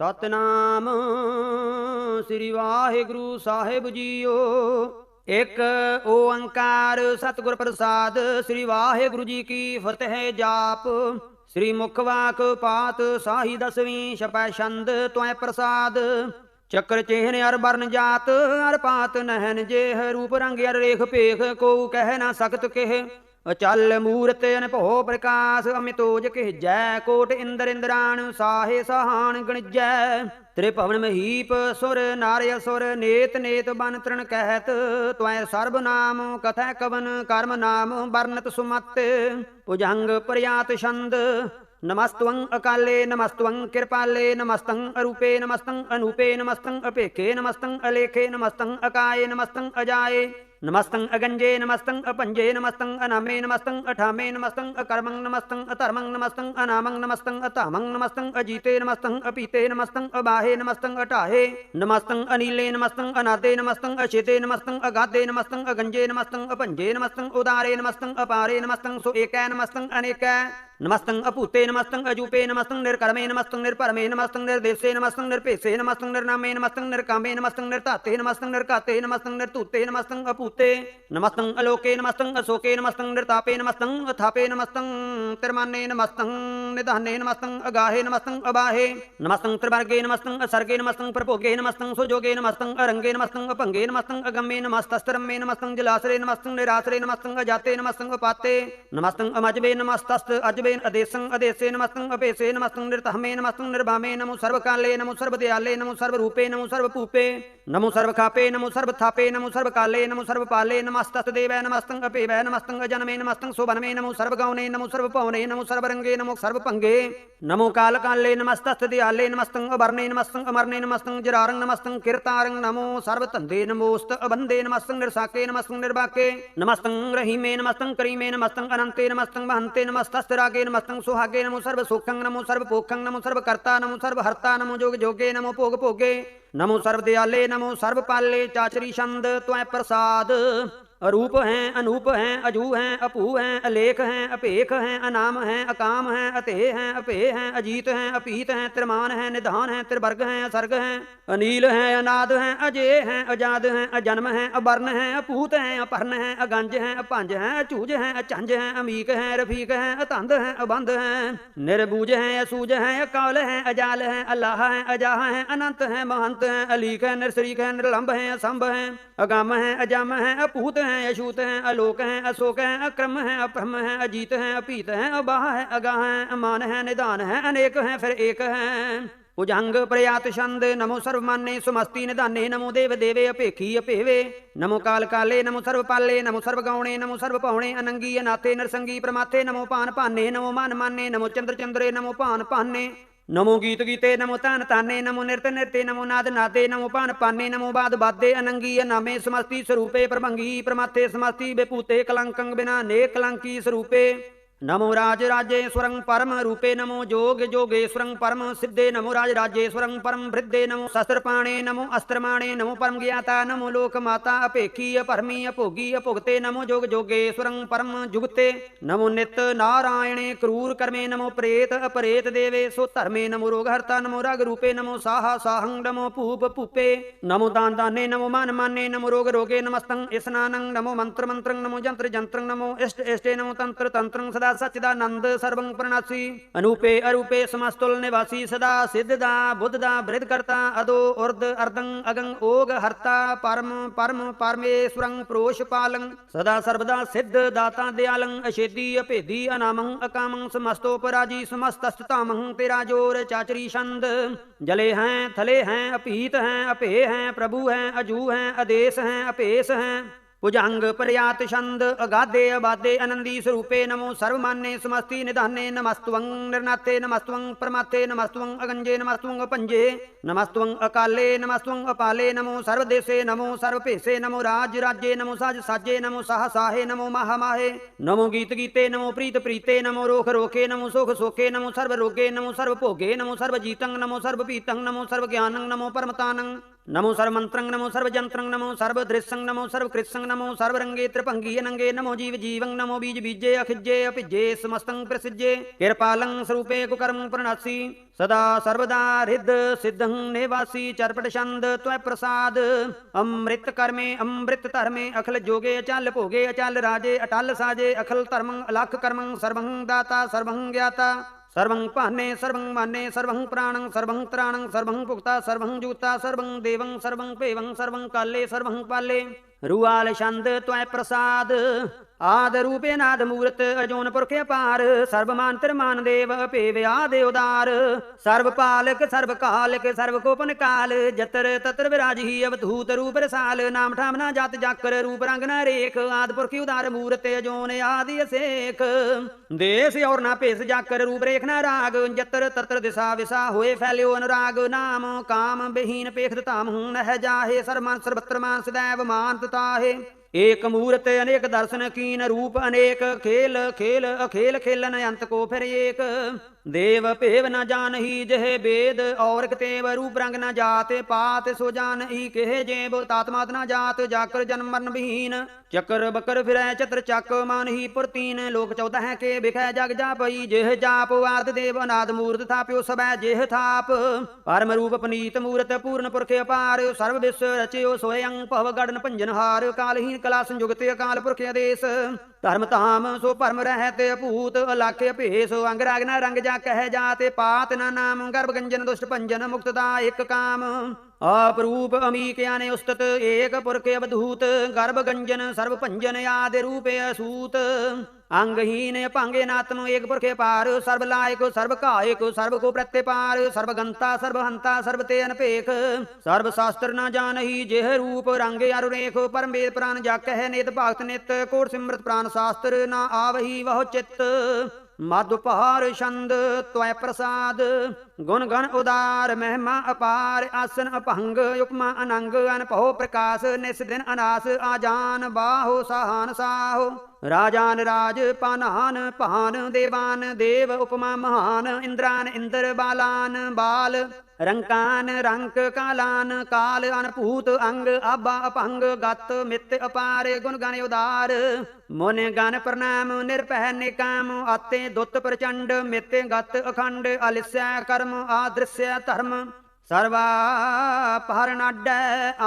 सतनाम श्री वाहिगुरु साहिब जीओ। एक ओंकार सतगुर प्रसाद। श्री वाहिगुरु जी की फतेह जाप। श्री मुखवाक पात साही दसवीं छपै छंद त्वै प्रसाद। चक्र चेहन अर बरन जात अर पात नहन जेह। रूप रंग अर रेख पेख को कह न सकत केह। अचल मूरत अनभो प्रकाश अमितोज किह जय। कोट इंद्र इंद्राण साहे सहान गणिजै। त्रिभवन महीप सुर नार असुर नेत नेत बन तृण कहत। त्वै सर्ब नाम कथै कवन कर्म नाम वर्णत सुमत। भुजंग प्रयात छंद। नमस्तवं अकाले नमस्तवं कृपाले नमस्तं अरूपे नमस्तं अनूपे नमस्तं अपेखे नमस्तं अलेखे नमस्तं अकाये नमस्तं अजाये नमस्तं अगंजे नमस्तं अपंजे नमस्तं अनामे नमस्तं अठामे नमस्तं अकर्मं नमस्तं अतर्मं नमस्तं अनामं नमस्तं अतामं नमस्तं अजीते नमस्तं अपीते नमस्तं अबाहे नमस्तं अटाहे नमस्तं अनीले नमस्तं अनादे नमस्तं अचेते नमस्तं अगाधे नमस्तं अगंजे नमस्तं अपंजे नमस्तं उदारे नमस्तं अपारे नमस्तं सो एकै नमस्तं अनेकै नमस्तं अपूते नमस्तं अजूपे नमस्तं निर्कर्मे नमस्तं निर्परमे नमस्तं निर्देशे नमस्तं निर्पेशे नमस्तं निर्नामे नमस्तं निर्कामे नमस्तं निर्ताते नमस्तं निर्काते नमस्तं निर्तूते नमस्तं अपूते नमस्तं अलोके नमस्तं अशोके नमस्तं निर्तापे नमस्तं अथापे नमस्तं तिर्माने नमस्तं निधाने नमस्तं अगाहे नमस्तं अबाहे नमस्तं त्रिवर्गे नमस्तं असर्गे नमस्तं प्रभोगे नमस्तं सुजोगे नमस्तं अरंगे नमस्तं अपंगे नमस्तं अगम्ये नमस्तस्तरम्ये नमस्तं जलासरे नमस्तं निरासरे नमस्तं अजाते नमस्तं अपाते नमस्तं अमजबे नमस्तस्त अजबे अदेशं अदेशे नमस्तं अपेशे नमस्तं निर्तहमे नमस्तं निर्भामे नमो सर्वकाले नमो सर्वदयाले नमो सर्वरूपे नमो सर्वपूपे नमो सर्वखापे नमो सर्वथापे नमो सर्वकाले नमो सर्वपाले नमस्तदेव नमस्तं अपेव नमस्तं अजनमे नमस्तं शोभनमे नमो सर्वगौणे नमो सर्वपवने नमो सर्वरंगे नमो सर्वपंगे नमो कालकाले नमस्तदयाले नमस्तं अवर्णे नमस्तं अमरणे नमस्तं जरारं नमस्तं कीर्तारं नमो सर्वतंदे नमोस्त अबंधे नमस्तं निर्साके नमस्तं निर्वाके नमस्तं रहीमे नमस्तं करीमे नमस्तं अनंते नमस्तं महंते नमस्तरागे नमस्तं सुहागे नमो सर्वसुखं नमो सर्वपोखं नमो सर्वकर्ता नमो सर्वहर्ता नमो जोग जोगे नमो भोग भोगे नमो सर्वदयाले नमो सर्वपाले चाचरी छंद त्वै प्रसाद। अरूप हैं अनूप हैं अजू हैं अपू हैं अलेख हैं अपेख हैं अनाम हैं अकाम हैं अतेह हैं अपेह हैं अजीत हैं अपीत हैं त्रिमान हैं निधान हैं त्रिवर्ग हैं असर्ग हैं अनील हैं अनाद हैं अजेय हैं अजाद हैं अजन्म हैं अवर्ण हैं अपूत हैं अपर्ण हैं अगंज हैं अपंज हैं अचूज हैं अचंज हैं अमीक हैं रफीक हैं अतंद हैं अबंध हैं निर्बूज हैं असूज हैं अकाल हैं अजाल हैं अल्लाह हैं अजाह हैं अनंत हैं महंत हैं अलीक हैं निर्शरीक हैं निर्लंब हैं असंभ हैं अगम हैं अजम हैं अपूत हैं अछूत हैं अलोक हैं अशोक हैं अक्रम हैं अप्रम हैं अजीत हैं अपीत हैं अबाह हैं अगाह हैं अमान हैं निदान हैं अनेक हैं फिर एक हैं भुजंग प्रयात छंद। नमो सर्वमान्ये सुमस्ति निदाने नमो देव देवे अपेखी अपेवे नमो काल काले नमो सर्वपाले नमो सर्वगौणे नमो सर्वपौणे अनंगी अनाथे नरसंगी प्रमाथे नमो पान पाने नमो मान माने नमो चंद्र चंद्रे नमो पान पाने नमो गीत गीते नमो तान ताने नमो नृत्य नृत्य नमो नाद नादे नमो पान पाने नमो बाद बादे अनंगी नामे समस्ति स्वरूपे प्रभंगी प्रमाथे समस्ति बेपूते कलंकं बिना ने कलंकी स्वरूपे नमो राज राजेश्वरं परम रूपे नमो जोग जोगेश्वरं परम सिद्धे नमो राज राजेश्वरं परम वृद्धे नमो शस्त्रपाणे नमो अस्त्रमाणे नमो परम ज्ञाता नमो लोक माता अपेखी अपरमी अपोगी अपुगते नमो जोग जोगेश्वरं परम जुगते नमो नित्य नारायणे क्रूर कर्मे नमो प्रेत अपरेत देवे सो धर्मे नमो रोग हर्ता नमो राग रूपे नमो साहा साहं नमो पूप पूपे नमो दान दाने नमो मान माने नमो रोग रोगे नमस्तं स्नानं नमो मंत्र मंत्रं नमो जंत्र जंत्रं नमो इष्ट इष्टे नमो तंत्र तंत्रं सदा सच्चिदानंद सर्वं प्रणसी अनूपे अरूपे समस्तुल निवासी सदा सिद्धदा बुद्धदा बृहदकर्ता अदो उर्द अर्दं अगं ओग हर्ता परम परम परमेश्वरं प्रोषपालं सदा सर्वदा सिद्ध दाता दयालं अशेदी अपेदी अनामं अकामं समस्तोपराजी समस्तस्तामं तेरा जोर चाचरी छंद। जले हैं थले हैं अपीत हैं अपे हैं प्रभु हैं अजू हैं अदेश हैं अपेश हैं भुजंग प्रयात छंद। अगाधे अबाधे आनंदी स्वरूपे नमो सर्वमान्ये समस्ति निधाने नमस्तवं निर्नाथे नमस्तवं परमाथे नमस्तवं अगंजे नमस्तवं अपंजे नमस्तवं अकाले नमस्तवं अपाले नमो सर्वदेशे नमो सर्वपेशे नमो राज राज्ये नमो साज साजे नमो साह साहे नमो माह माहे नमो गीत गीते नमो प्रीत प्रीते नमो रोख रोखे नमो सोख सोखे नमो सर्व रोगे नमो सर्व भोगे नमो सर्वजीतं नमो सर्वपीतं नमो सर्वज्ञानं नमो परमतानं नमो सर्वमंत्रं नमो सर्वजंत्रं नमो सर्वदृश्यं नमो सर्वकृत्सं नमो सर्वरंगे त्रिभंगी अनंगे नमो जीव जीवं नमो बीज बीजे अखिज्जे अपिज्जे समस्तं प्रसिज्जे कृपालं स्वरूपे कुकर्म प्रणसी सदा सर्वदा हृद सिद्धं निवासी चरपट छंद त्वय प्रसाद अमृत कर्मे अमृत धर्मे अखिल जोगे अचल भोगे अचल राजे अटल साजे अखिल धर्मं अलख कर्मं सर्वं दाता सर्वं ज्ञाता सर्वं पाहने सर्वं मान्ये सर्वं प्राणं सर्वं त्राणं सर्वं पुक्ता सर्वं जुक्ता सर्वं देवं सर्वं पेवं सर्वं काले सर्वं पाले रुआल छंद त्वय प्रसाद आद रूपे नाद मूर्त अजोन पुरखे अपार सर्वमांतर मान देव पेव आदि उदार सर्वपालक सर्वकालक सर्वकोपन काल जतर तत्र विराजी अवधूत रूप रसाल नाम ठामना जात जाकर रूप रंग न रेख आद पुरखी उदार मूर्त अजोन आदि असेख देश और ना पेश जाकर रूप रेख न राग जतर तत्र दिशा विशा होए फैल्यो अनुराग नाम काम बेहीन पेख ताम नह जाहे सर्वमान सर्वत्र मान सदैव मान ताहे एक मूर्त अनेक दर्शन कीन रूप अनेक खेल खेल अखेल खेलन अंत को फिर एक देव पेव न जान ही जह वेद और कतेव रूप रंग न जात पात सो जान ही कहे जेब तात्मात न जात जाकर जन्म मरण विहीन चक्र बकर फिर चत्र चक मान ही पुरतीन लोक 14 के बिखै जग जापई जेह जाप आद देव अनाद मूर्त थाप्यो सब जेह थाप परम रूप पनीत मूर्त पूर्ण पुरखे अपार सर्व विश्व रचयो स्वयं पव गड़न पंजन हार कालहीन कला संयुगत अकाल पुरखे आदेश धर्म धाम सो परम रहत अपूत अलाख्य भेष अंग राग न रंग जा कह जाते पात न नाम गर्भ गंजन दुष्ट पंजन मुक्तदा एक काम अपरूप अमीक याने उस्तत एक पुरखे अवधूत गर्भ गंजन सर्व पंजन आदि रूपे असूत अंगहीन पांगे नात्म एक पुरखे पार सर्व लायक सर्व कायक सर्व को प्रत्यपार सर्वगंता सर्वहंता सर्वते अनपेख सर्व शास्त्र न जान ही जेह रूप रंग अरुरेख परम वेद प्राण जा कह नेत भक्त नित कोट सिमृत प्राण शास्त्र न आवही वह चित्त मधुपहार छंद त्वय प्रसाद गुण गण उदार महिमा अपार आसन अपहंग युक्मा अनंग अनपहो प्रकाश निस दिन अनास आजान बाहो साहन साहो राजान राज पानान पान देवान देव उपमा महान इंद्रान इंद्र बालान बाल रंकान रंक कालान काल अनपूत अंग आबा अपंग गत मित अपार गुण गण उदार मुन गण प्रणाम निरपह निकाम आते दुत प्रचंड मित गत अखंड अलिस्य कर्म आदृश्य धर्म सर्वा पहरनाड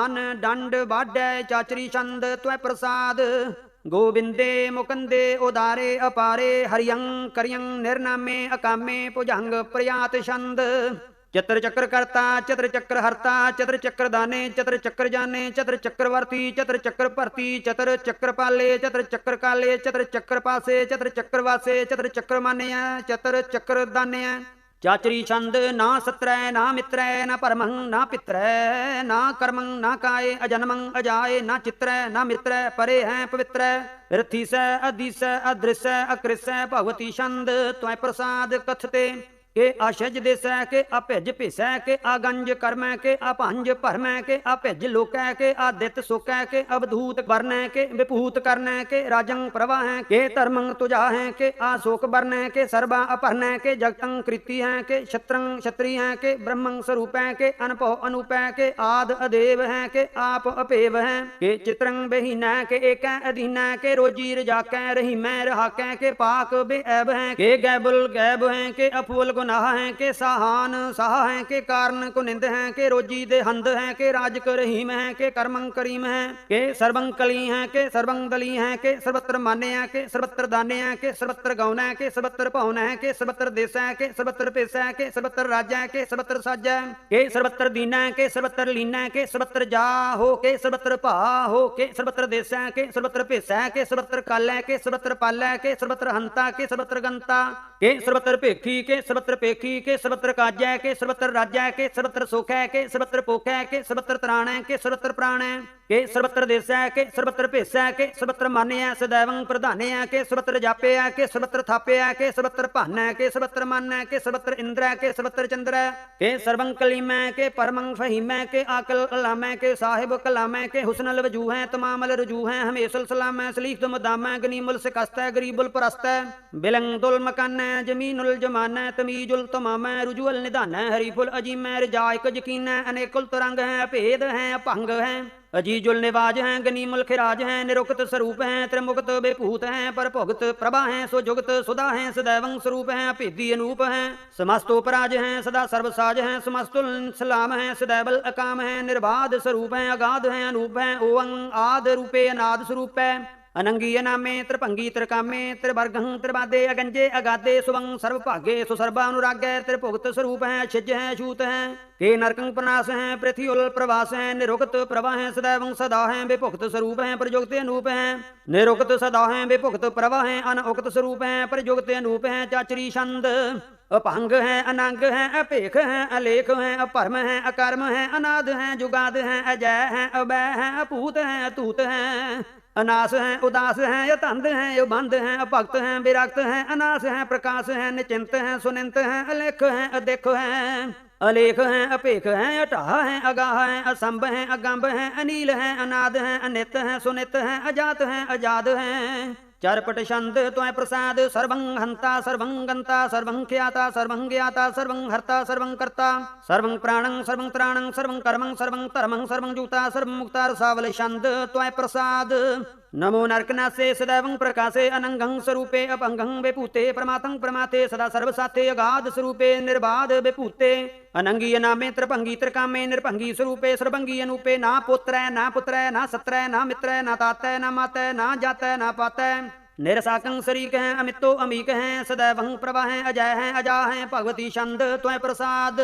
अन दंड बाड चाचरी छंद त्वय प्रसाद गोविंदे मुकंदे उदारे अपारे हरियं करियं निर्नामे अकामे भुजंग प्रयात छंद चत्र चक्र कर्ता चत्र चक्र हर्ता चत्र चक्र दाने चत्र चक्र जाने चत्र चक्रवर्ती चत्र चक्र भर्ती चत्र चक्र पाले चत्र चक्र काले चत्र चक्र पासे चत्र चक्र वासे चत्र चक्र मान्य चत्र चक्र दान्य चाचरी छंद ना सत्रय ना मित्रय न परमं ना पित्रय ना कर्मं ना काय अजन्मं अजाय ना चित्रय ना मित्रय परे हैं पवित्र रथी से अदिश अदृश्य अकृष भगवती छंद त्वय प्रसाद कथते के आशज देश के अभिज भिस के आगंज कर्म के अपंज भरम के अभिज लोक के आदित्य सुख के अवधूत वर्ण के विभूत कर्ण के राजंग प्रवाह के धर्मं तुजा है के आशोक वर्ण के सर्वा अपहरण के जगतं कृति है के क्षत्रं क्षत्रिय है के ब्रह्मं स्वरूप है के अनपो अनूप के आद अदेव है के आप अपेव है के चित्रं बहीन के एक अधीन के रोजी रजाक रही मैं रहा के पाक बेअब है के गैबुल गैब है के अफूल गुनाह है के साहान साह है के कारण को निंद है के रोजी दे हंद है के राज रहीम है के कर्मं करीम है के सर्वं कली है के सर्वं दली है के सर्वत्र मान्य है के सर्वत्र दान्य है के सर्वत्र गौन है के सर्वत्र पवन है के सर्वत्र देश है के सर्वत्र पेश है के सर्वत्र राज्य है के सर्वत्र साज है के सर्वत्र दीन है के सर्वत्र लीन है के सर्वत्र जा हो के सर्वत्र पा हो के सर्वत्र देश है के सर्वत्र पेश है के सर्वत्र काल है के सर्वत्र पाल है के सर्वत्र हंता के सर्वत्र गंता के सर्वत्र पेखी के सर्वत्र पेखी के सर्वत्र काज्य के सर्वत्र राज्य के सर्वत्र सुख है के सर्वत्र पोख है के सर्वत्र त्राण है के सर्वत्र प्राण है के सर्वत्र देश है के सर्वत्र पेश है के सर्वत्र मान्य है सदैवं प्रधान्य है के सर्वत्र जापे है के सर्वत्र थापे है के सर्वत्र भान है के सर्वत्र मन है के सर्वत्र इंद्र है के सर्वत्र चंद्र है के सर्वं कलीम है के परमं फहीम है के आकल कलाम है के साहिब कलाम है के हुस्नल वजू है तमामल रजू है हमेशल सलाम है सलीख दुम दाम है गनीमुल शिकस्त है गरीबुल परस्त है बिलंग दुल मकान है है जमीनुल जमाना तमीजुल तमाम रुजुअल निधान है हरीफुल अजीम है रिजायक यकीन है अनेकुल तरंग है भेद है भंग है अजीजुल निवाज हैं गनीमुल खिराज हैं निरुक्त स्वरूप हैं त्रिमुक्त बेभूत हैं पर भुगत प्रभा हैं सुजुगत सुधा हैं सदैवं स्वरूप हैं अभेदी अनूप हैं समस्तोपराज हैं सदा सर्वसाज हैं समस्तुल सलाम हैं सदैवल अकाम हैं निर्बाध स्वरूप हैं अगाध हैं अनूप हैं ओं आद रूपे अनाद स्वरूप है अनंगी अनामे त्रिभंगी त्रिकामे त्रिवर्गं त्रिबादे अगंजे अगाधे सुवं सर्वभागे सुसर्वा अनुराग्य त्रिभुक्त स्वरूप हैं छिज हैं छूत हैं के नरकं प्रनाश हैं पृथ्वी प्रवास हैं निरुक्त प्रभा हैं सदैवं सदा हैं बेभुक्त स्वरूप हैं प्रयुक्त अनूप हैं निरुक्त सदा हैं बेभुक्त प्रभा हैं अनउक्त स्वरूप हैं प्रयुक्त अनूप हैं चाचरी छंद अपंग हैं अनंग हैं अपेख हैं अलेख हैं अपरम हैं अकर्म हैं अनाद हैं जुगाद हैं अजय हैं अवय हैं अपूत हैं अतूत हैं अनास हैं उदास हैं यतंद हैं युबंध हैं अभक्त हैं विरक्त हैं अनास हैं प्रकाश हैं निचिंत हैं सुनिंत हैं अलेख हैं अदेख हैं अलेख हैं अपेख हैं अटाह हैं अगाह हैं असंभ हैं अगंभ हैं अनील हैं अनाद हैं अनित हैं सुनित हैं अजात हैं अजाद हैं चारपट छंद त्वय प्रसाद सर्वं हंता सर्वं गंता सर्वं ख्याता सर्वं ज्ञाता सर्वं हर्ता सर्वं कर्ता सर्वं प्राणं सर्वं त्राणं सर्वं कर्मं सर्वं धर्मं सर्वं जुता सर्वं मुक्ता रसावल छंद त्वय प्रसाद नमो नरकनासे सदैवं प्रकाशे अनंगं स्वरूपे अपंगं बेपूते प्रमातं प्रमाते सदा सर्वसाथे अगाध स्वरूपे निर्बाध बेपूते अनंगी अनामे त्रिभंगी त्रिकामे निर्भंगी स्वरूपे सर्वंगी अनूपे ना पुत्र ना सत्र ना मित्र ना तातय ना मातय ना जातय ना पातय निरसाकं शरीक हैं अमितो अमीक हैं सदैवं प्रभा हैं अजय हैं अजा हैं भगवती छंद त्वय प्रसाद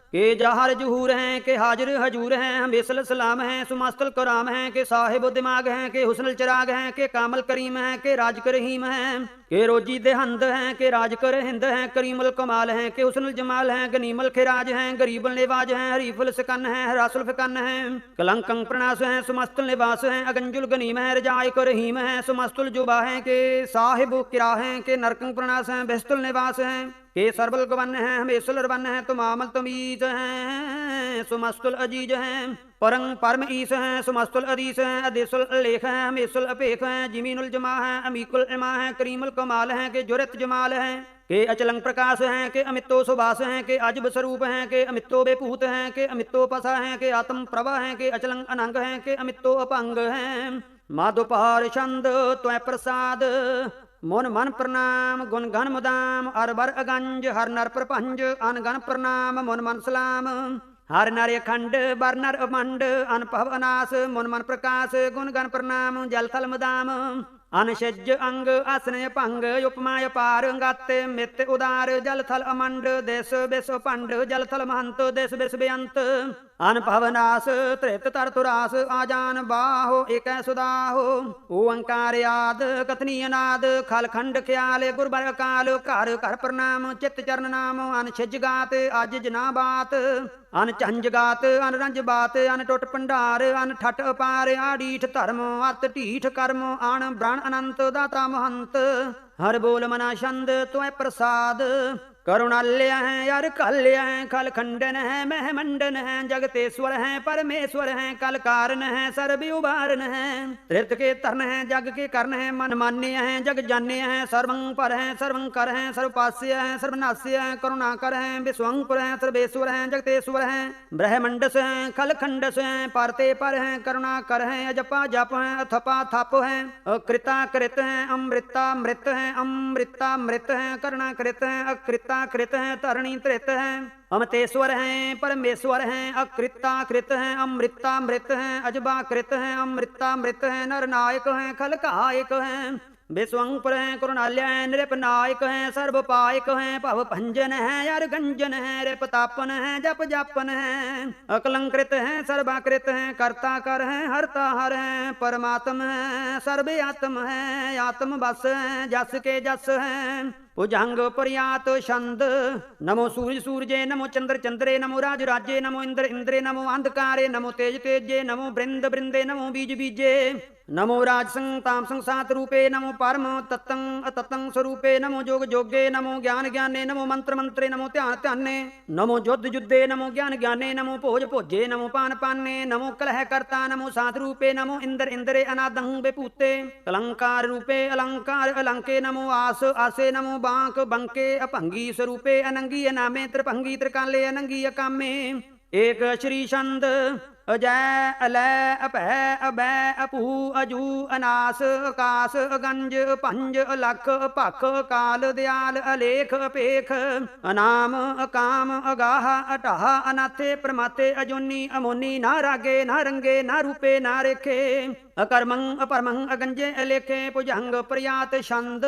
के जहर जहूर हैं के हाजिर हजूर हैं हमेशल सलाम हैं सुमस्तल कराम हैं के साहिब दिमाग हैं के हुस्नल चिराग हैं के कामल करीम हैं के राज कर रहीम हैं के रोजी देहंद हैं के राज कर हिंद हैं करीमुल कमाल हैं के हुस्नुल जमाल हैं गनीमल खिराज हैं गरीबुल निवाज हैं हरीफुल सिकन हैं हरासुल फिकन हैं कलंकं प्रणास हैं सुमस्तुल निवास हैं अगंजुल गनीम है रजाय कर रहीम हैं सुमस्तुल जुबा हैं के साहिब किरा हैं के नरकं प्रणास हैं बेस्तुल निवास हैं के सरबल गवन हैं हमेशुल रवन हैं तुमामल तुमीज हैं सुमस्तुल अजीज हैं परं परम ईस हैं सुमस्तुल अदीस हैं अदेसुल अलेख हैं हमेशुल अपेख हैं जिमीनुल जमा हैं अमीकुल इमा हैं करीमुल कमाल हैं के जुरत जमाल हैं के अचलंग प्रकाश हैं के अमितो सुभाष हैं के अजब स्वरूप हैं के अमितो बेपूत हैं के अमितो पसा हैं के आत्म प्रभा हैं के अचलंग अनंग हैं के अमितो अपंग हैं माधुपहार छंद त्वय प्रसाद मोन मन प्रणाम गुण गण मुदाम अरबर अगंज हर नर प्रपंज अन गण प्रणाम मोन मन सलाम हर नर खंड बर नर अमंड अनपव अनास मोन मन प्रकाश गुण गण प्रणाम जल थल मुदाम अनशज अंग आसनय पंग उपमाय पार गात मित उदार जल थल अमंड देश बेस पंड जल थल महंत देश बेस बेअंत अनपवनास त्रित तरतुरास आजान बाहो एक सुदाहो ओंकार याद कथनी अनाद खल खंड ख्याल गुरबर काल कर कर प्रणाम चित चरण नाम अन छिज गात आज जना बात अन चंज गात अन रंज बात अन टुट भंडार अन ठट अपार आडीठ धर्म अत ढीठ कर्म अण ब्राण अनंत दाता महंत हर बोल मना छंद त्वय प्रसाद करुणाल्य हैं यार कल्य हैं खल खंडन है महमंडन है जगतेश्वर हैं परमेश्वर हैं कल कारण है सर्व उबारन है त्रित के तरण है जग के कर्ण है मन मान्य है जग जान्य है सर्वं पर है सर्वं कर है सर्वपास्य है सर्वनाश्य है करुणाकर है विश्वंकुर है सर्वेश्वर है जगतेश्वर है ब्रह्मंडस है खल खंडस है पारते पर है करुणाकर है अजपा जप है अथपा थप है अकृता कृत है अमृता मृत है अमृता मृत है करुणाकृत है अकृता कृत है तरणी त्रित है अमतेश्वर हैं परमेश्वर हैं अकृता कृत हैं अमृता मृत हैं अजबा कृत हैं अमृता मृत हैं नर नायक हैं खल कायक हैं विश्वंपर हैं करुणाल्य हैं नृपनायक हैं सर्वपायक हैं भव भंजन हैं यार गंजन हैं रेपतापन हैं जप जापन हैं अकलंकृत हैं सर्वाकृत हैं कर्ता कर हैं हरता हर हैं परमात्म हैं सर्वे आत्म हैं आत्म बस हैं जस के जस हैं भुजंग पर्यात छंद नमो सूर्य सूर्ये नमो चंद्र चंद्रे नमो राज राज्ये नमो इंद्र इंद्रे नमो अंधकारे नमो तेज तेजे नमो वृंद वृंदे नमो बीज बीजे नमो राजसं तामसं सात रूपे नमो परम तत्तं अतत्तं स्वरूपे नमो जोग जोगे नमो ज्ञान ज्ञाने नमो मंत्र मंत्रे नमो ध्यान ध्याने नमो युद्ध युद्धे नमो ज्ञान ज्ञाने नमो भोज भोजे नमो पान पाने नमो कलह कर्ता नमो सात रूपे नमो इंद्र इंद्रे अनादं बेपूते अलंकार रूपे अलंकार अलंके नमो आस आसे नमो बांक बंके अभंगी स्वरूपे अनंगी अनामे त्रिभंगी त्रिकाले अनंगी अकामे एक श्री छंद अजय अलय अपह अबै अपू अजू अनास आकाश अगंज पंज अलख पख काल दयाल अलेख अपेख अनाम अकाम अगाह अटाह अनाथे प्रमाते अजोनी अमोनी ना रागे ना रंगे ना रूपे ना रेखे अकर्मं अपरमं अगंजे अलेखे भुजंग प्रयात छंद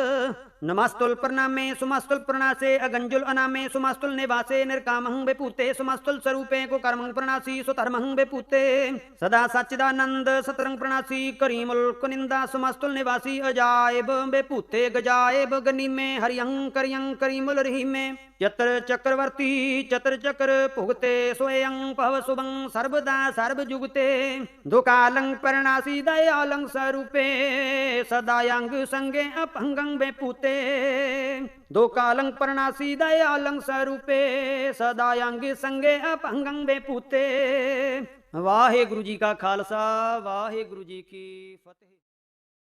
नमस्तुल प्रणामे सुमस्तुल प्रणासे अगंजुल अनामे सुमस्तुल निवासे निर्कामं बेपूते सुमस्तुल स्वरूपे को कर्मं प्रणासी सुधर्मं बेपूते सदा सच्चिदानंद सतरंग प्रणासी करीमुल कुनिंदा सुमस्तुल निवासी अजायब बेपूते गजायब गनीमे हरियं करियं करीमुल रहीमे चतर चक्रवर्ती चतर चक्र भुगते स्वयं भव शुभं सर्वदा सर्व जुगते दुकालं प्रणासी दयालं स्वरूपे सदायांग संगे अपंगं बेपूते दुकालं प्रणासी दयालं स्वरूपे सदायांग संगे अपंगं बेपूते। वाहे गुरु जी का खालसा वाहे गुरु जी की फतेह।